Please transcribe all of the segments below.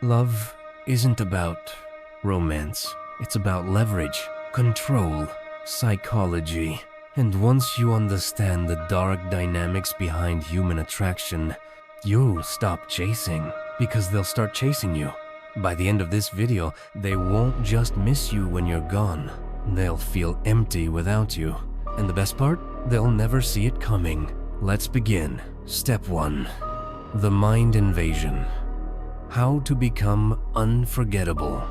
Love isn't about romance. It's about leverage, control, psychology. And once you understand the dark dynamics behind human attraction, you'll stop chasing because they'll start chasing you. By the end of this video, they won't just miss you when you're gone. They'll feel empty without you. And the best part? They'll never see it coming. Let's begin. Step 1. The mind invasion. How to become unforgettable.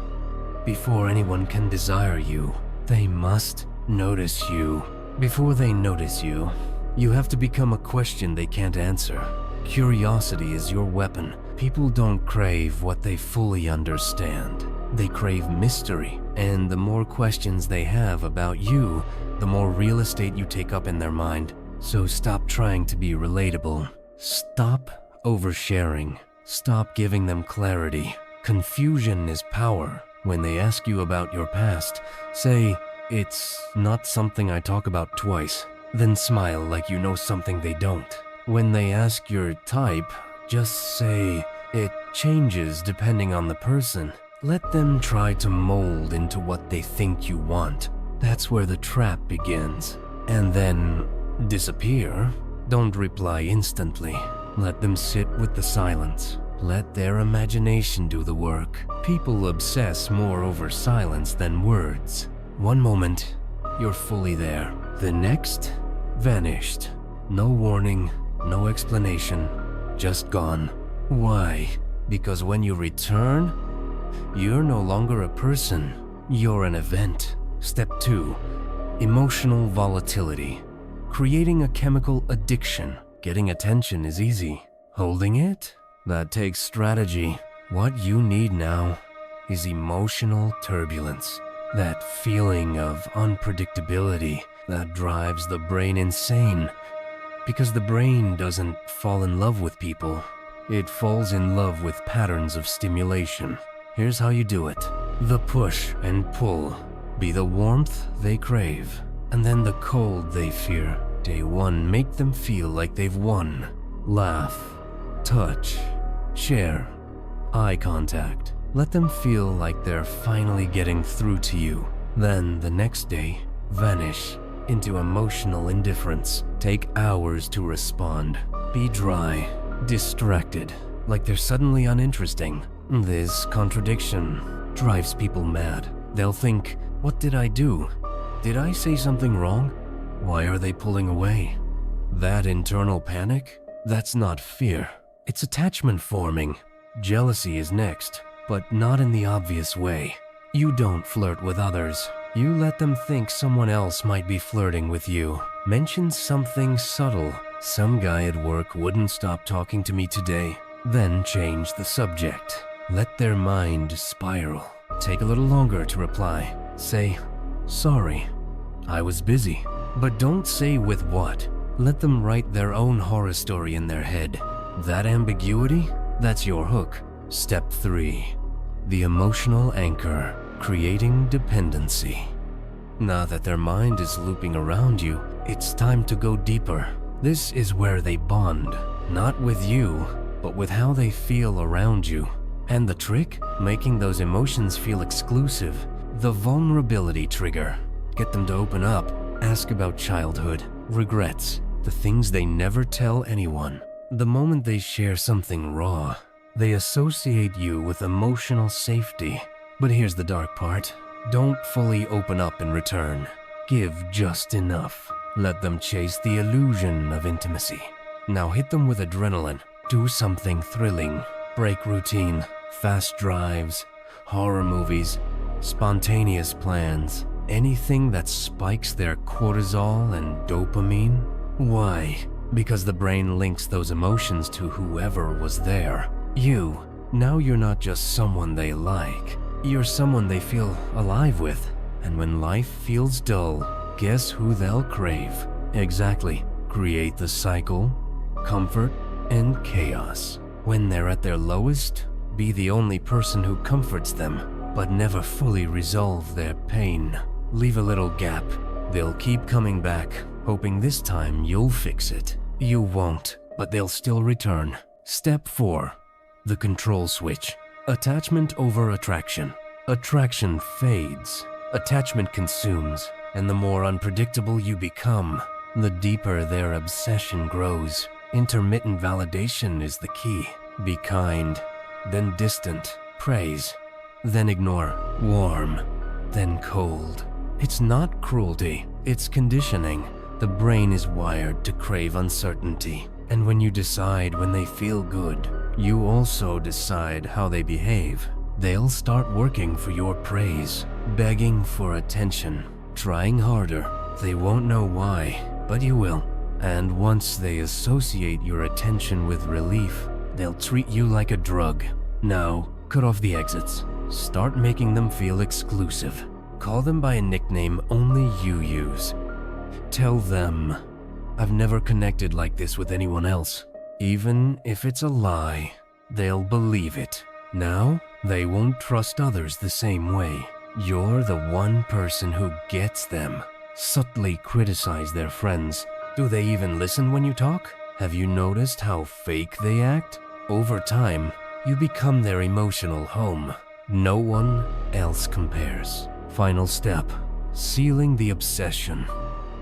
Before anyone can desire you, they must notice you. Before they notice you, you have to become a question they can't answer. Curiosity is your weapon. People don't crave what they fully understand. They crave mystery, and the more questions they have about you, the more real estate you take up in their mind. So stop trying to be relatable. Stop oversharing. Stop giving them clarity. Confusion is power. When they ask you about your past, say, "It's not something I talk about twice." Then smile like you know something they don't. When they ask your type, just say, "It changes depending on the person." Let them try to mold into what they think you want. That's where the trap begins. And then disappear. Don't reply instantly. Let them sit with the silence. Let their imagination do the work. People obsess more over silence than words. One moment, you're fully there. The next, vanished. No warning, no explanation, just gone. Why? Because when you return, you're no longer a person. You're an event. Step 2, emotional volatility. Creating a chemical addiction. Getting attention is easy. Holding it? That takes strategy. What you need now is emotional turbulence. That feeling of unpredictability that drives the brain insane. Because the brain doesn't fall in love with people. It falls in love with patterns of stimulation. Here's how you do it. The push and pull. Be the warmth they crave, and then the cold they fear. Day 1, make them feel like they've won. Laugh, touch, share, eye contact. Let them feel like they're finally getting through to you. Then the next day, vanish into emotional indifference. Take hours to respond. Be dry, distracted, like they're suddenly uninteresting. This contradiction drives people mad. They'll think, "What did I do? Did I say something wrong? Why are they pulling away?" That internal panic, that's not fear. It's attachment forming. Jealousy is next, but not in the obvious way. You don't flirt with others. You let them think someone else might be flirting with you. Mention something subtle. "Some guy at work wouldn't stop talking to me today." Then change the subject. Let their mind spiral. Take a little longer to reply. Say, "Sorry, I was busy." But don't say with what. Let them write their own horror story in their head. That ambiguity, that's your hook. Step 3. The emotional anchor, creating dependency. Now that their mind is looping around you, it's time to go deeper. This is where they bond, not with you, but with how they feel around you. And the trick? Making those emotions feel exclusive. The vulnerability trigger. Get them to open up. Ask about childhood, regrets, the things they never tell anyone. The moment they share something raw, they associate you with emotional safety. But here's the dark part. Don't fully open up in return. Give just enough. Let them chase the illusion of intimacy. Now hit them with adrenaline. Do something thrilling. Break routine, fast drives, horror movies, spontaneous plans. Anything that spikes their cortisol and dopamine. Why? Because the brain links those emotions to whoever was there. You. Now you're not just someone they like. You're someone they feel alive with. And when life feels dull, guess who they'll crave? Exactly. Create the cycle, comfort, and chaos. When they're at their lowest, be the only person who comforts them, but never fully resolve their pain. Leave a little gap. They'll keep coming back, hoping this time you'll fix it. You won't, but they'll still return. Step 4. The control switch. Attachment over attraction. Attraction fades. Attachment consumes. And the more unpredictable you become, the deeper their obsession grows. Intermittent validation is the key. Be kind, then distant. Praise, then ignore. Warm, then cold. It's not cruelty, it's conditioning. The brain is wired to crave uncertainty. And when you decide when they feel good, you also decide how they behave. They'll start working for your praise, begging for attention, trying harder. They won't know why, but you will. And once they associate your attention with relief, they'll treat you like a drug. Now, cut off the exits. Start making them feel exclusive. Call them by a nickname only you use. Tell them, I've never connected like this with anyone else. Even if it's a lie, they'll believe it. Now, they won't trust others the same way. You're the one person who gets them. Subtly criticize their friends. Do they even listen when you talk? Have you noticed how fake they act? Over time, you become their emotional home. No one else compares. Final step, sealing the obsession.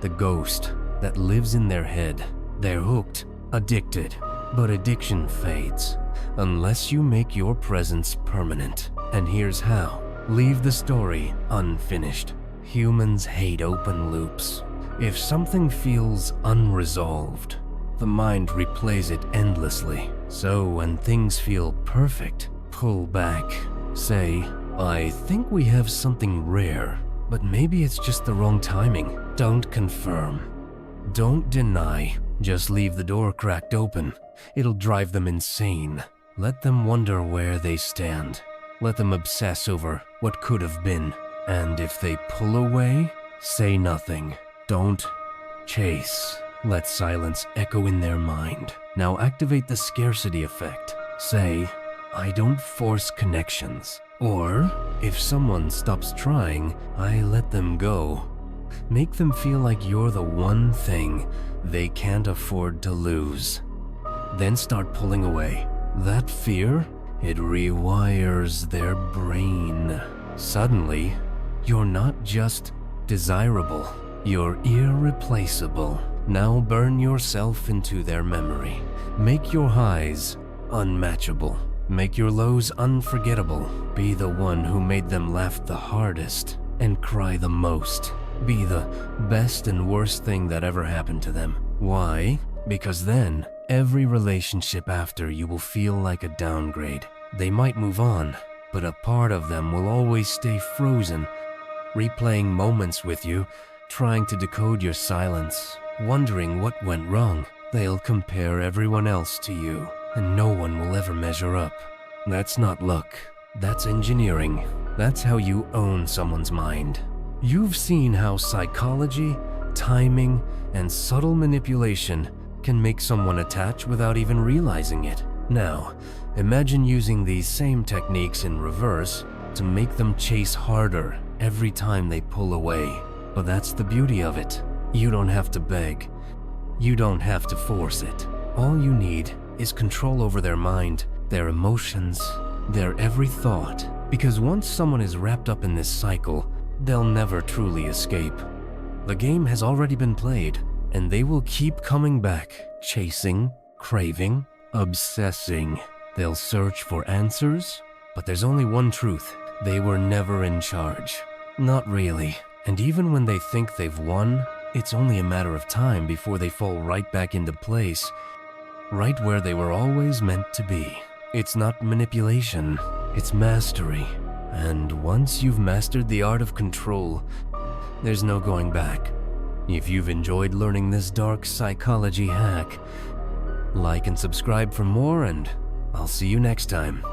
The ghost that lives in their head. They're hooked, addicted, but addiction fades unless you make your presence permanent. And here's how. Leave the story unfinished. Humans hate open loops. If something feels unresolved, the mind replays it endlessly. So when things feel perfect, pull back. Say, I think we have something rare, but maybe it's just the wrong timing. Don't confirm. Don't deny. Just leave the door cracked open. It'll drive them insane. Let them wonder where they stand. Let them obsess over what could have been. And if they pull away, say nothing. Don't chase. Let silence echo in their mind. Now activate the scarcity effect. Say, I don't force connections. Or, if someone stops trying, I let them go. Make them feel like you're the one thing they can't afford to lose. Then start pulling away. That fear, it rewires their brain. Suddenly, you're not just desirable, you're irreplaceable. Now burn yourself into their memory. Make your highs unmatchable. Make your lows unforgettable. Be the one who made them laugh the hardest and cry the most. Be the best and worst thing that ever happened to them. Why? Because then, every relationship after you will feel like a downgrade. They might move on, but a part of them will always stay frozen, replaying moments with you, trying to decode your silence, wondering what went wrong. They'll compare everyone else to you, and no one will ever measure up. That's not luck. That's engineering. That's how you own someone's mind. You've seen how psychology, timing, and subtle manipulation can make someone attach without even realizing it. Now, imagine using these same techniques in reverse to make them chase harder every time they pull away. But that's the beauty of it. You don't have to beg. You don't have to force it. All you need is control over their mind, their emotions, their every thought. Because once someone is wrapped up in this cycle, they'll never truly escape. The game has already been played, and they will keep coming back, chasing, craving, obsessing. They'll search for answers, but there's only one truth. They were never in charge. Not really. And even when they think they've won, it's only a matter of time before they fall right back into place, right where they were always meant to be. It's not manipulation, it's mastery. And once you've mastered the art of control, there's no going back. If you've enjoyed learning this dark psychology hack, like and subscribe for more, and I'll see you next time.